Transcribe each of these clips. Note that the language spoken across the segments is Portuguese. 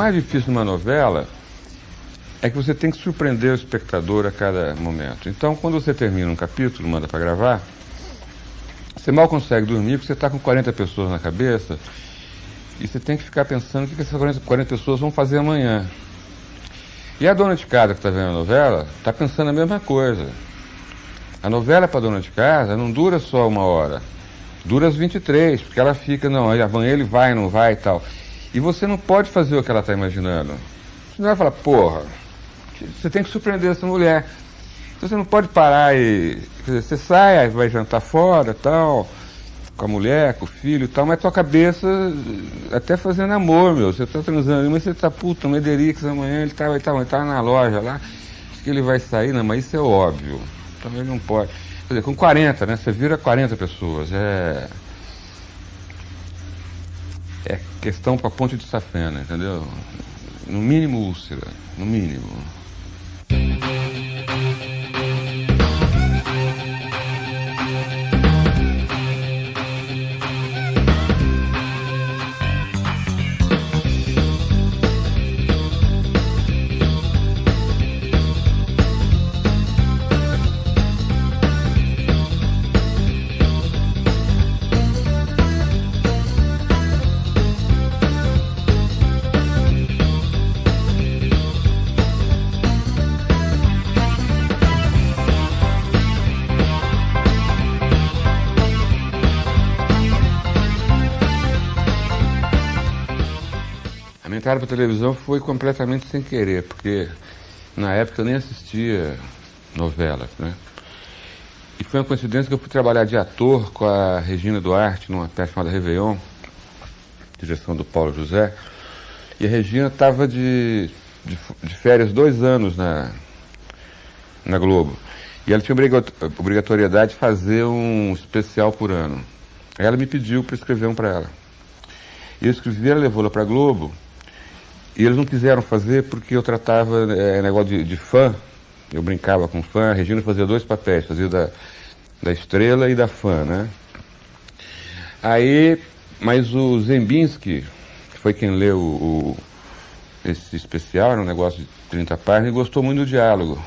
mais difícil numa novela é que você tem que surpreender o espectador a cada momento. Então, quando você termina um capítulo, manda para gravar, você mal consegue dormir porque você está com 40 pessoas na cabeça e você tem que ficar pensando o que essas 40 pessoas vão fazer amanhã. E a dona de casa que está vendo a novela está pensando a mesma coisa. A novela para a dona de casa não dura só 1 hora, dura as 23, porque ela fica, não, amanhã ele vai, não vai e tal. E você não pode fazer o que ela está imaginando. Senão ela fala, porra, você tem que surpreender essa mulher. Você não pode parar e... Quer dizer, você sai, vai jantar fora, tal, com a mulher, com o filho e tal, mas tua cabeça até fazendo amor, meu. Você tá transando, mas você tá, puta, um Ederix amanhã, ele tá na loja lá, acho que ele vai sair, não, mas isso é óbvio. Também não pode. Quer dizer, com 40, né? Você vira 40 pessoas. É questão pra Ponte de Safena, entendeu? No mínimo úlcera, no mínimo. A minha entrada para televisão foi completamente sem querer, porque na época eu nem assistia novelas, né? E foi uma coincidência que eu fui trabalhar de ator com a Regina Duarte numa peça chamada Réveillon, direção do Paulo José, e a Regina estava de férias 2 anos na Globo. E ela tinha obrigatoriedade de fazer um especial por ano. Aí ela me pediu para escrever um para ela. E eu escrevi, ela levou ela para a Globo, e eles não quiseram fazer porque eu tratava negócio de fã, eu brincava com fã, a Regina fazia 2 papéis, fazia da estrela e da fã, né? Aí, mas o Zembinski, que foi quem leu esse especial, era um negócio de 30 páginas, e gostou muito do diálogo.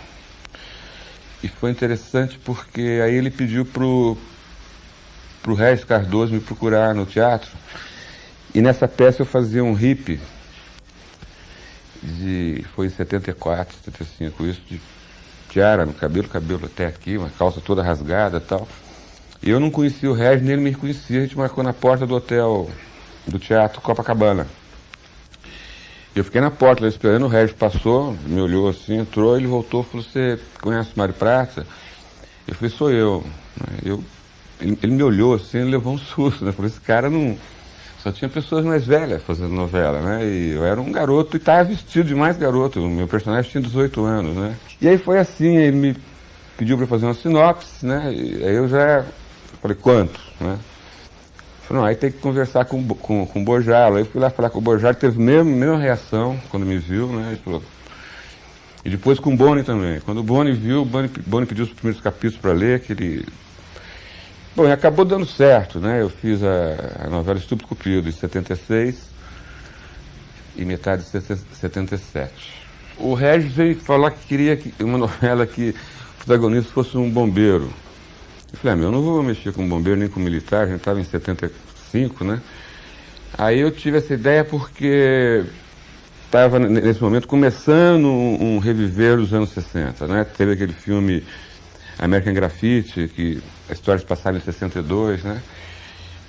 E foi interessante porque aí ele pediu pro Regis Cardoso me procurar no teatro, e nessa peça eu fazia um hippie, foi em 74, 75, isso, de tiara no cabelo até aqui, uma calça toda rasgada e tal. E eu não conhecia o Regis, nem ele me conhecia, a gente marcou na porta do hotel, do Teatro Copacabana. Eu fiquei na porta lá esperando, o Regis passou, me olhou assim, entrou, ele voltou e falou, você conhece o Mário Prata? Eu falei, sou eu. Ele me olhou assim, ele levou um susto, né? Falei, esse cara não... Só tinha pessoas mais velhas fazendo novela, né? E eu era um garoto e estava vestido de mais garoto. O meu personagem tinha 18 anos, né? E aí foi assim, ele me pediu para fazer uma sinopse, né? E aí eu já falei, quanto, né? Falei, não, aí tem que conversar com o Borjalo. Aí eu fui lá falar com o Borjalo, teve a mesma reação quando me viu, né? Ele falou... E depois com o Boni também. Quando o Boni viu, o Boni pediu os primeiros capítulos para ler, que ele... Bom, e acabou dando certo, né? Eu fiz a novela Estúpido Cupido em 76 e metade de 77. O Regis veio falar que queria uma novela que o protagonista fosse um bombeiro. Eu falei, eu não vou mexer com bombeiro nem com militar, a gente estava em 75, né? Aí eu tive essa ideia porque estava, nesse momento, começando um reviver dos anos 60, né? Teve aquele filme American Graffiti, que a história se passava em 62, né?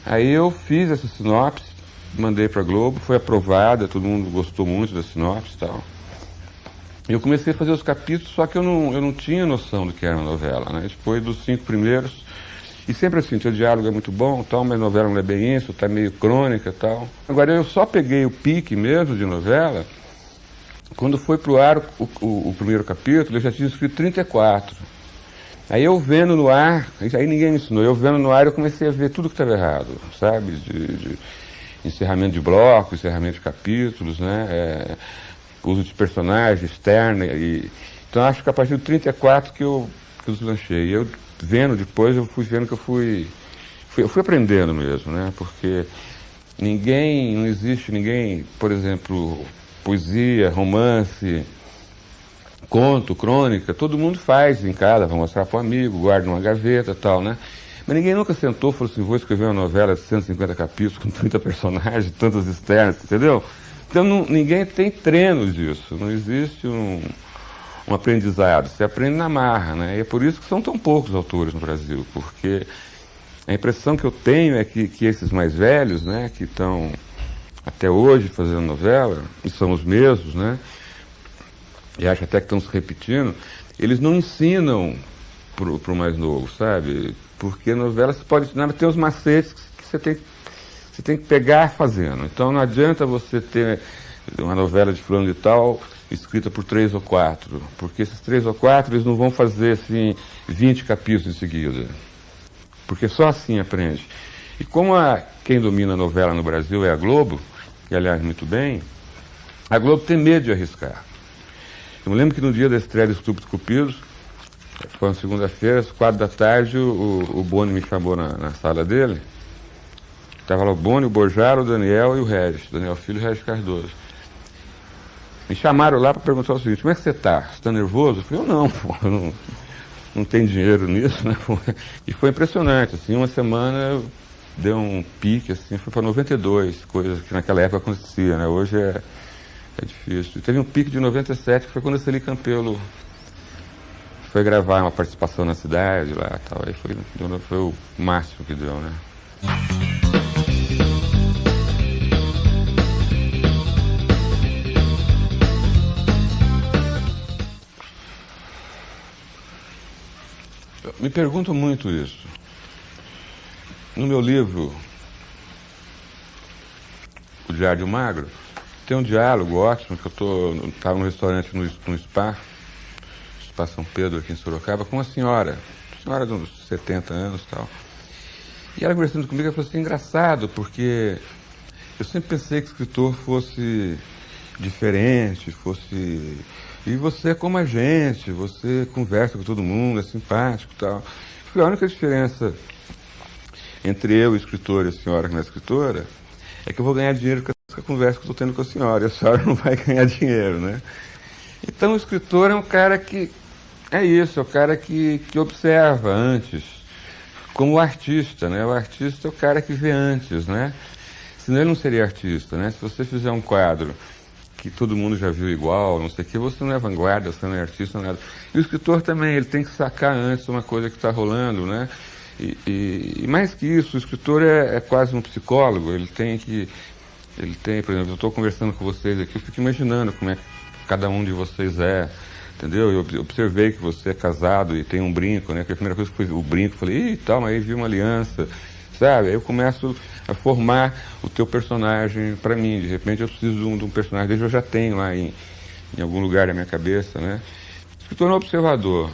Aí eu fiz essa sinopse, mandei para a Globo, foi aprovada, todo mundo gostou muito da sinopse e tal. Eu comecei a fazer os capítulos, só que eu não tinha noção do que era uma novela, né? Depois dos 5 primeiros, e sempre assim, teu diálogo é muito bom, tal, mas a novela não é bem isso, tá meio crônica e tal. Agora eu só peguei o pique mesmo de novela, quando foi pro ar o primeiro capítulo, eu já tinha escrito 34. Aí eu vendo no ar, aí ninguém me ensinou, eu vendo no ar eu comecei a ver tudo que estava errado, sabe? De encerramento de bloco, encerramento de capítulos, né? Uso de personagem externo. Então acho que a partir do 34 que eu deslanchei. E eu vendo depois, eu fui vendo que eu fui aprendendo mesmo, né? Porque não existe ninguém, por exemplo, poesia, romance, conto, crônica, todo mundo faz em casa, vai mostrar para um amigo, guarda numa gaveta e tal, né? Mas ninguém nunca sentou e falou assim, vou escrever uma novela de 150 capítulos com 30 personagens, tantos externos, entendeu? Então ninguém tem treino disso, não existe um aprendizado, se aprende na marra, né? E é por isso que são tão poucos autores no Brasil, porque a impressão que eu tenho é que esses mais velhos, né, que estão até hoje fazendo novela, e são os mesmos, né, e acho até que estão se repetindo, eles não ensinam pro mais novo, sabe? Porque novela você pode ensinar, mas tem os macetes que você tem que pegar fazendo. Então não adianta você ter uma novela de fulano de tal escrita por 3 ou 4, porque esses 3 ou 4 eles não vão fazer assim 20 capítulos em seguida, porque só assim aprende. E como quem domina a novela no Brasil é a Globo, que aliás muito bem, a Globo tem medo de arriscar. Eu me lembro que no dia da estreia do Estúpidos Cupidos, foi uma segunda-feira, às 4 da tarde, o Boni me chamou na sala dele. Estava lá o Boni, o Bojaro, o Daniel e o Regis, Daniel Filho e o Regis Cardoso. Me chamaram lá para perguntar o seguinte, como é que você está? Você está nervoso? Eu falei, não, pô, não tem dinheiro nisso, né? E foi impressionante, assim, uma semana deu um pique, assim, foi para 92, coisas que naquela época acontecia, né? Hoje é difícil. E teve um pique de 97, que foi quando a Celi Campelo foi gravar uma participação na cidade lá e tal. Aí foi o máximo que deu, né? Me pergunto muito isso. No meu livro, O Diário de um Magro, tem um diálogo ótimo, que eu estava num restaurante no Spa São Pedro, aqui em Sorocaba, com uma senhora de uns 70 anos e tal. E ela conversando comigo, ela falou assim, engraçado, porque eu sempre pensei que escritor fosse diferente, fosse... E você é como a gente, você conversa com todo mundo, é simpático e tal. Eu falei, a única diferença entre eu, o escritor, e a senhora que não é escritora, é que eu vou ganhar dinheiro com essa conversa que eu estou tendo com a senhora, e a senhora não vai ganhar dinheiro, né? Então o escritor é um cara que... É isso, é o cara que observa antes, como o artista, né? O artista é o cara que vê antes, né? Senão ele não seria artista, né? Se você fizer um quadro que todo mundo já viu igual, não sei o que, você não é vanguarda, você não é artista, nada. E o escritor também, ele tem que sacar antes uma coisa que está rolando, né? E mais que isso, o escritor é quase um psicólogo, ele tem, por exemplo, eu estou conversando com vocês aqui, eu fico imaginando como é que cada um de vocês é, entendeu? Eu observei que você é casado e tem um brinco, né? Que a primeira coisa que foi o brinco, eu falei, ih, tal, mas aí vi uma aliança, sabe? Aí eu começo a formar o teu personagem para mim. De repente eu preciso de um personagem dele, eu já tenho lá em algum lugar da minha cabeça, né? O escritor é um observador.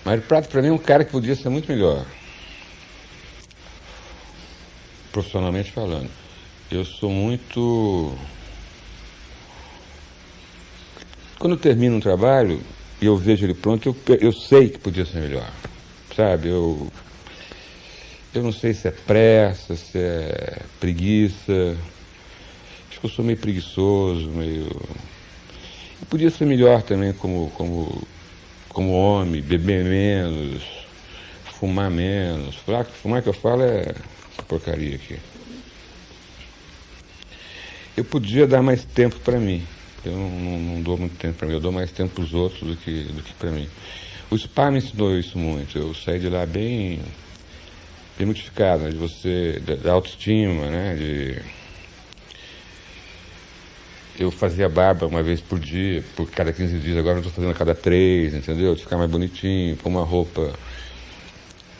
Mário Prata, para mim, é um cara que podia ser muito melhor, profissionalmente falando. Eu sou muito... Quando eu termino um trabalho e eu vejo ele pronto, eu sei que podia ser melhor, sabe? Eu não sei se é pressa, se é preguiça. Acho que eu sou meio preguiçoso, meio... Eu podia ser melhor também como homem, beber menos, fumar menos. Fumar que eu falo é porcaria aqui. Eu podia dar mais tempo para mim. Eu não dou muito tempo para mim, eu dou mais tempo para os outros do que para mim. O Spa me ensinou isso muito. Eu saí de lá bem modificado, né? Da autoestima, né? Eu fazia barba uma vez por dia, por cada 15 dias, agora eu estou fazendo a cada 3, entendeu? De ficar mais bonitinho, com uma roupa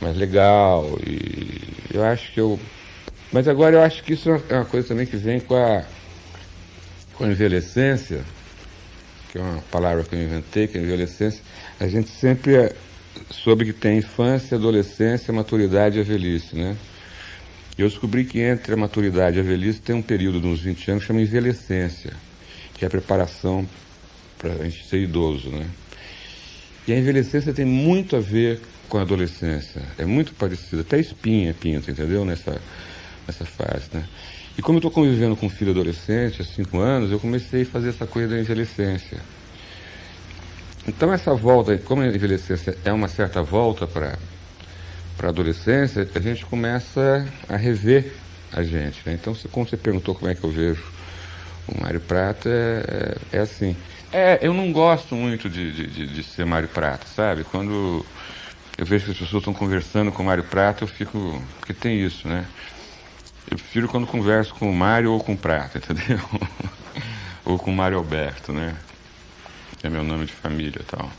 mais legal. E eu acho que Mas agora eu acho que isso é uma coisa também que vem com a envelhecência, que é uma palavra que eu inventei, que é a envelhecência. A gente sempre soube que tem infância, adolescência, maturidade e a velhice, né? E eu descobri que entre a maturidade e a velhice tem um período de uns 20 anos que chama envelhecência, que é a preparação para a gente ser idoso, né? E a envelhecência tem muito a ver com a adolescência. É muito parecido, até espinha pinta, entendeu? Nessa fase, né? E como eu estou convivendo com um filho adolescente há 5 anos, eu comecei a fazer essa coisa da envelhecência. Então essa volta, como a envelhecência é uma certa volta para a adolescência, a gente começa a rever a gente, né? Então, como você perguntou como é que eu vejo o Mário Prata, é assim. Eu não gosto muito de ser Mário Prata, sabe? Quando eu vejo que as pessoas estão conversando com o Mário Prata, eu fico... Porque tem isso, né? Eu prefiro quando converso com o Mário ou com o Prata, entendeu? Ou com o Mário Alberto, né? Que é meu nome de família e tal.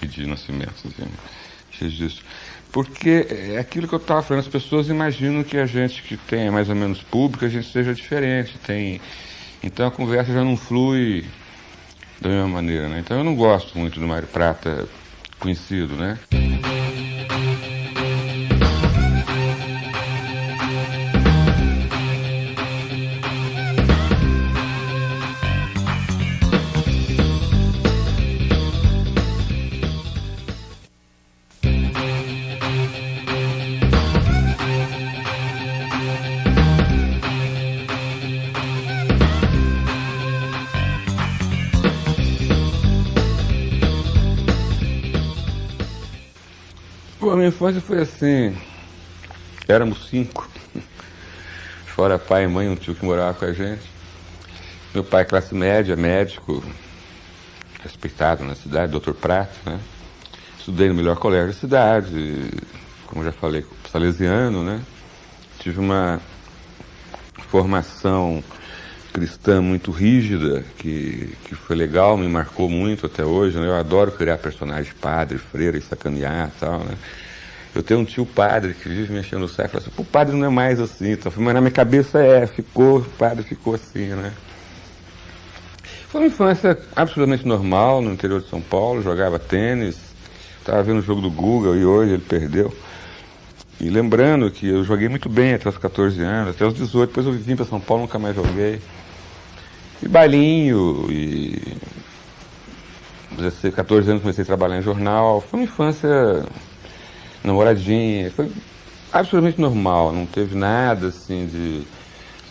E de nascimento, assim. Disso. Porque é aquilo que eu estava falando, as pessoas imaginam que a gente que tem mais ou menos público, a gente seja diferente. Então a conversa já não flui da mesma maneira, né? Então eu não gosto muito do Mário Prata conhecido, né? Pô, a minha infância foi assim, éramos 5, fora pai e mãe, um tio que morava com a gente. Meu pai, classe média, médico, respeitado na cidade, doutor Prato, né? Estudei no melhor colégio da cidade, como já falei, salesiano, né? Tive uma formação cristã muito rígida, que foi legal, me marcou muito até hoje, né? Eu adoro criar personagens padre, freira e sacanear e tal, né? Eu tenho um tio padre que vive me enchendo o saco e fala assim, pô, o padre não é mais assim, então, mas na minha cabeça o padre ficou assim, né? Foi uma infância absolutamente normal no interior de São Paulo, jogava tênis, estava vendo o jogo do Guga e hoje ele perdeu. E lembrando que eu joguei muito bem até os 14 anos, até os 18, depois eu vim para São Paulo, nunca mais joguei. E bailinho, e 16, 14 anos comecei a trabalhar em jornal. Foi uma infância namoradinha, foi absolutamente normal, não teve nada assim de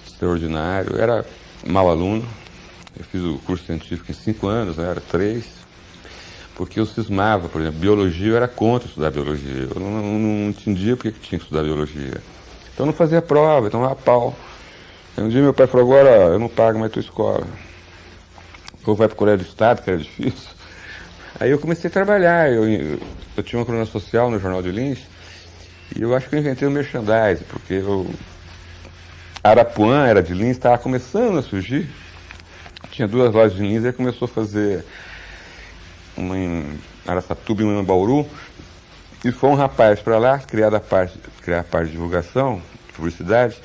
extraordinário. Eu era mau aluno, eu fiz o curso científico em 5 anos, né? Era 3, porque eu cismava, por exemplo, biologia, eu era contra estudar biologia, eu não entendia por que tinha que estudar biologia. Então eu não fazia prova, então a pau. Aí um dia meu pai falou, agora eu não pago mais tua escola. Ou vai para o colégio do Estado, que era difícil. Aí eu comecei a trabalhar, eu tinha uma coluna social no Jornal de Lins, e eu acho que eu inventei o merchandising, porque Arapuã era de Lins, estava começando a surgir. Tinha 2 lojas de Lins, aí começou a fazer uma em Araçatuba e uma em Bauru, e foi um rapaz para lá, criar a parte de divulgação, de publicidade,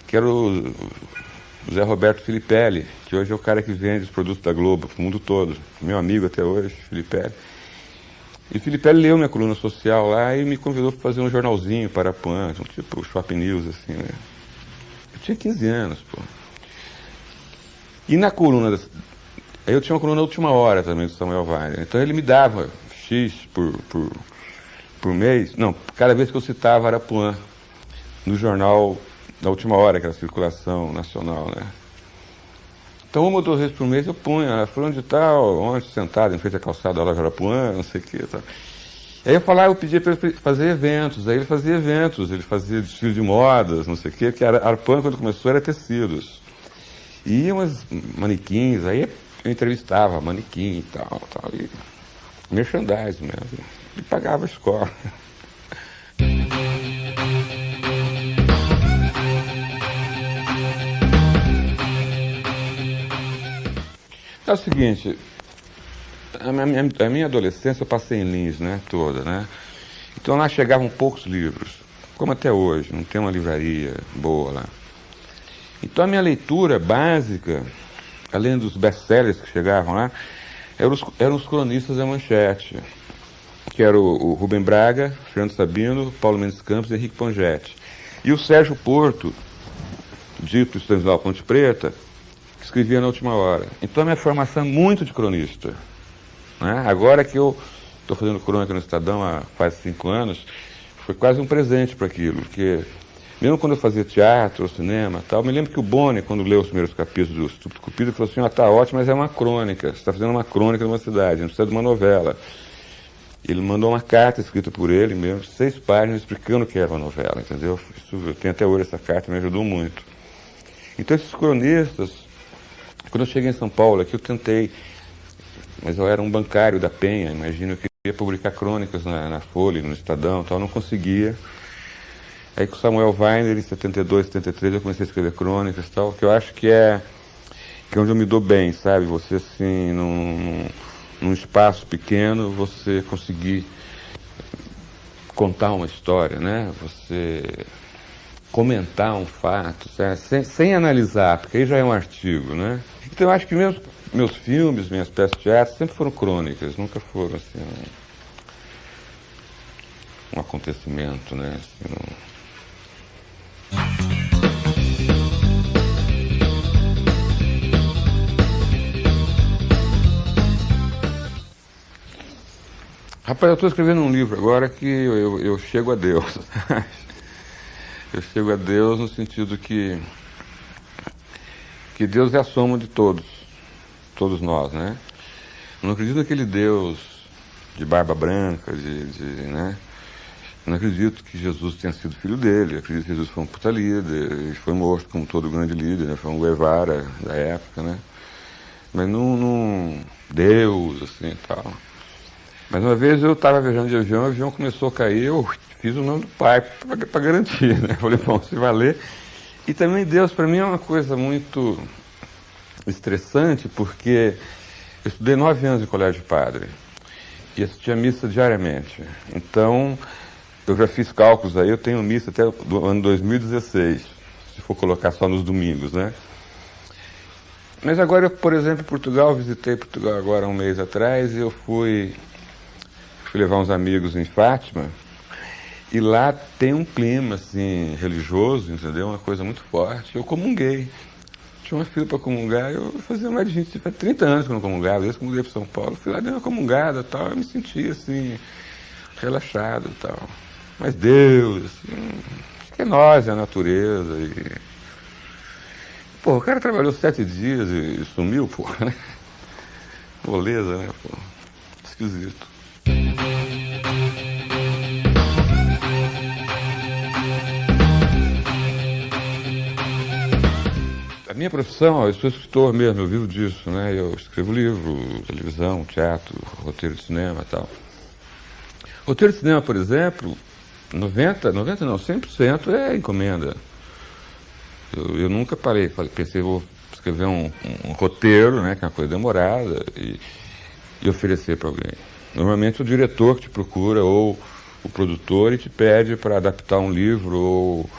que era o Zé Roberto Filipelli, que hoje é o cara que vende os produtos da Globo para o mundo todo, meu amigo até hoje, Filipelli. E Filipelli leu minha coluna social lá e me convidou para fazer um jornalzinho para Arapuã, um tipo Shopping News, assim, né? Eu tinha 15 anos, pô. E na coluna, aí eu tinha uma coluna na Última Hora também, do Samuel Weiner. Então ele me dava X por mês, não, cada vez que eu citava Arapuã, no jornal da Última Hora, que era a circulação nacional, né? Então 1 ou 2 vezes por mês eu punha, fulano de tal, onde sentado, em frente à calçada da loja Arapuã, não sei o que, tal. Aí eu falava, eu pedia para ele fazer eventos, aí ele fazia desfile de modas, não sei o que, porque Arapuã, quando começou, era tecidos. E umas manequins, aí eu entrevistava manequim e tal, e merchandising mesmo, e pagava a escola. É o seguinte, a minha adolescência eu passei em Lins, né, toda, né? Então lá chegavam poucos livros, como até hoje, não tem uma livraria boa lá. Então a minha leitura básica, além dos best-sellers que chegavam lá, eram os cronistas da Manchete, que era o Rubem Braga, Fernando Sabino, Paulo Mendes Campos e Henrique Pongetti. E o Sérgio Porto, dito Stanislau Ponte Preta, que escrevia na Última Hora. Então a minha formação é muito de cronista, né? Agora que eu estou fazendo crônica no Estadão há quase 5 anos, foi quase um presente para aquilo, porque mesmo quando eu fazia teatro, cinema e tal, me lembro que o Boni, quando leu os primeiros capítulos do Estúpido Cupido, falou assim, tá ótimo, mas é uma crônica, você está fazendo uma crônica de uma cidade, não precisa de uma novela. Ele mandou uma carta escrita por ele mesmo, 6 páginas, explicando o que era uma novela, entendeu? Isso, eu tenho até hoje essa carta, me ajudou muito. Então esses cronistas, quando eu cheguei em São Paulo, aqui eu tentei, mas eu era um bancário da Penha, imagino que eu queria publicar crônicas na Folha, no Estadão, tal, não conseguia. Aí com o Samuel Weiner, em 72, 73, eu comecei a escrever crônicas e tal, que eu acho que é onde eu me dou bem, sabe? Você, assim, num espaço pequeno, você conseguir contar uma história, né? Você comentar um fato, sem analisar, porque aí já é um artigo, né? Então eu acho que meus filmes, minhas peças de teatro sempre foram crônicas, nunca foram, assim, um acontecimento, né? Assim, Rapaz, eu estou escrevendo um livro agora que eu chego a Deus. Eu chego a Deus no sentido que Deus é a soma de todos nós, né? Eu não acredito naquele Deus de barba branca, né? Eu não acredito que Jesus tenha sido filho dele. Eu acredito que Jesus foi um puta líder, ele foi morto como todo grande líder, né? Foi um Guevara da época, né? Mas não Deus, assim, e tal. Mas uma vez eu estava viajando de avião, o avião começou a cair, eu fiz o nome do pai para garantir, né? Eu falei, bom, se valer. E também Deus, para mim, é uma coisa muito estressante, porque eu estudei 9 anos em colégio de padre e assistia missa diariamente. Então, eu já fiz cálculos aí, eu tenho missa até do ano 2016, se for colocar só nos domingos, né? Mas agora, eu, por exemplo, Portugal, visitei Portugal agora 1 mês atrás, e eu fui levar uns amigos em Fátima, e lá tem um clima, assim, religioso, entendeu? Uma coisa muito forte. Eu comunguei. Tinha uma fila para comungar, eu fazia mais de 20, faz 30 anos que eu não comungava, desde que eu mudei para São Paulo, fui lá, dei uma comungada e tal, eu me sentia, assim, relaxado e tal. Mas Deus, assim, acho que é nós, é a natureza, e... Pô, o cara trabalhou 7 dias e sumiu, pô, né? Moleza, né, pô? Esquisito. A minha profissão, eu sou escritor mesmo, eu vivo disso, né? Eu escrevo livro, televisão, teatro, roteiro de cinema e tal. Roteiro de cinema, por exemplo, 90 não, 100% é encomenda. Eu nunca parei, pensei, vou escrever um roteiro, né, que é uma coisa demorada, e oferecer para alguém. Normalmente o diretor que te procura, ou o produtor, e te pede para adaptar um livro, ou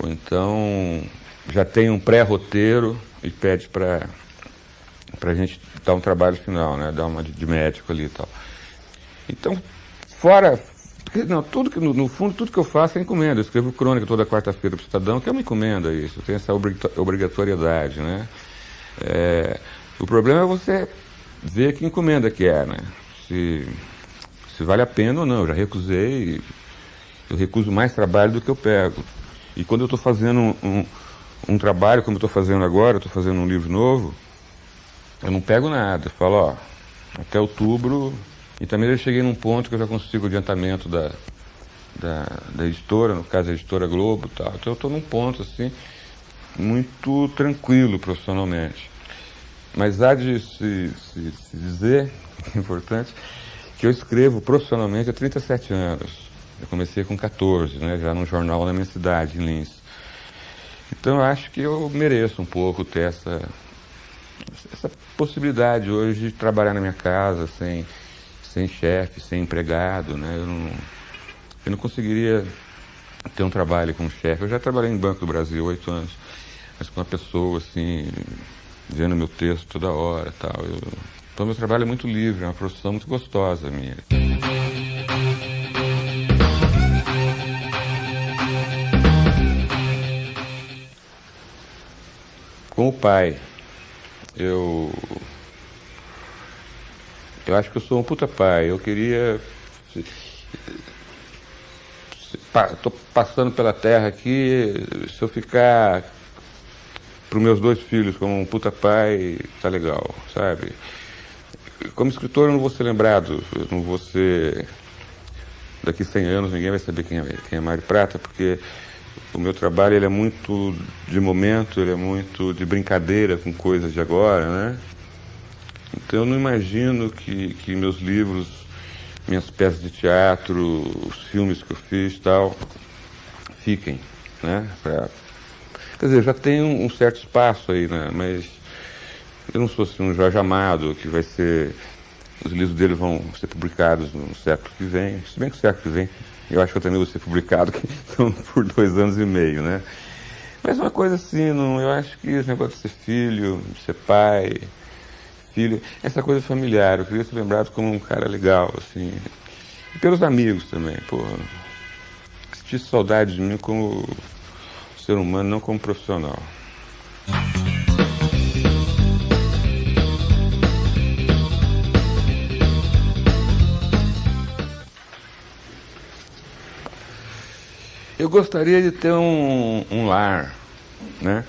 então já tem um pré-roteiro e pede para a gente dar um trabalho final, né, dar uma de médico ali e tal. Então, fora... Não, tudo que, no fundo, tudo que eu faço é encomenda. Eu escrevo crônica toda quarta-feira para o Estadão, que é uma encomenda isso, tem essa obrigatoriedade, né? O problema é você ver que encomenda que é, né? Se vale a pena ou não. Eu já recusei, eu recuso mais trabalho do que eu pego. E quando eu estou fazendo um trabalho, como eu estou fazendo agora, eu estou fazendo um livro novo, eu não pego nada. Eu falo, ó, até outubro... E também eu cheguei num ponto que eu já consigo o adiantamento da editora, no caso a editora Globo e tal. Então eu estou num ponto, assim, muito tranquilo profissionalmente. Mas há de se dizer, é importante, que eu escrevo profissionalmente há 37 anos. Eu comecei com 14, né, já num jornal na minha cidade, em Lins. Então eu acho que eu mereço um pouco ter essa possibilidade hoje de trabalhar na minha casa sem chefe, sem empregado, né? Eu não conseguiria ter um trabalho como chefe. Eu já trabalhei em Banco do Brasil 8 anos, mas com uma pessoa, assim, vendo meu texto toda hora e tal. Então, meu trabalho é muito livre, é uma profissão muito gostosa minha. Com o pai, eu Eu acho que eu sou um puta pai. Eu queria... Estou passando pela terra aqui, se eu ficar para os meus 2 filhos como um puta pai, tá legal, sabe? Como escritor eu não vou ser lembrado, eu não vou ser... Daqui 100 anos ninguém vai saber quem é Mário Prata, porque o meu trabalho ele é muito de momento, ele é muito de brincadeira com coisas de agora, né? Então eu não imagino que meus livros, minhas peças de teatro, os filmes que eu fiz tal, fiquem, né? Quer dizer, já tem um certo espaço aí, né? Mas eu não sou assim um Jorge Amado, que vai ser... Os livros dele vão ser publicados no século que vem, se bem que o século que vem, eu acho que eu também vou ser publicado por 2 anos e meio, né? Mas uma coisa assim, não, eu acho que esse negócio de ser filho, de ser pai, filho, essa coisa familiar, eu queria ser lembrado como um cara legal, assim. E pelos amigos também, pô. Senti saudade de mim como ser humano, não como profissional. Eu gostaria de ter um lar, né?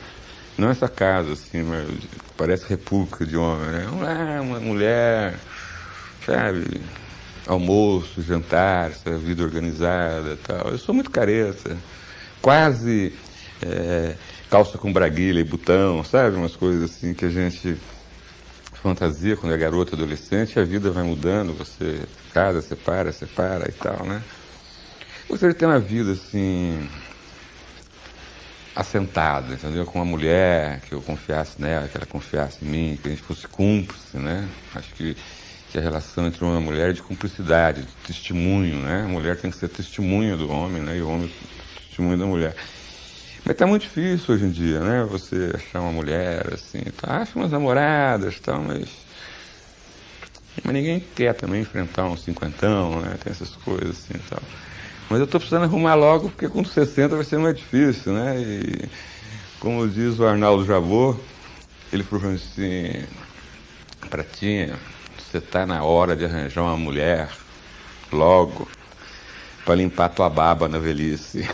Não essa casa, assim, mas parece república de homem, né? Um lar, uma mulher, sabe? Almoço, jantar, essa vida organizada e tal. Eu sou muito careta, quase calça com braguilha e botão, sabe? Umas coisas assim que a gente fantasia quando é garota, adolescente, e a vida vai mudando, você casa, separa e tal, né? Gostaria de ter uma vida, assim, assentada, entendeu? Com uma mulher, que eu confiasse nela, que ela confiasse em mim, que a gente fosse cúmplice, né? Acho que a relação entre uma mulher é de cumplicidade, de testemunho, né? A mulher tem que ser testemunha do homem, né? E o homem testemunho da mulher. Mas tá muito difícil hoje em dia, né? Você achar uma mulher, assim, acha umas namoradas e tal, mas ninguém quer também enfrentar um 50ão, né? Tem essas coisas assim e tal. Mas eu estou precisando arrumar logo, porque com 60 vai ser mais difícil, né? E como diz o Arnaldo Jabor, ele falou assim, Pratinha, você está na hora de arranjar uma mulher logo para limpar tua baba na velhice.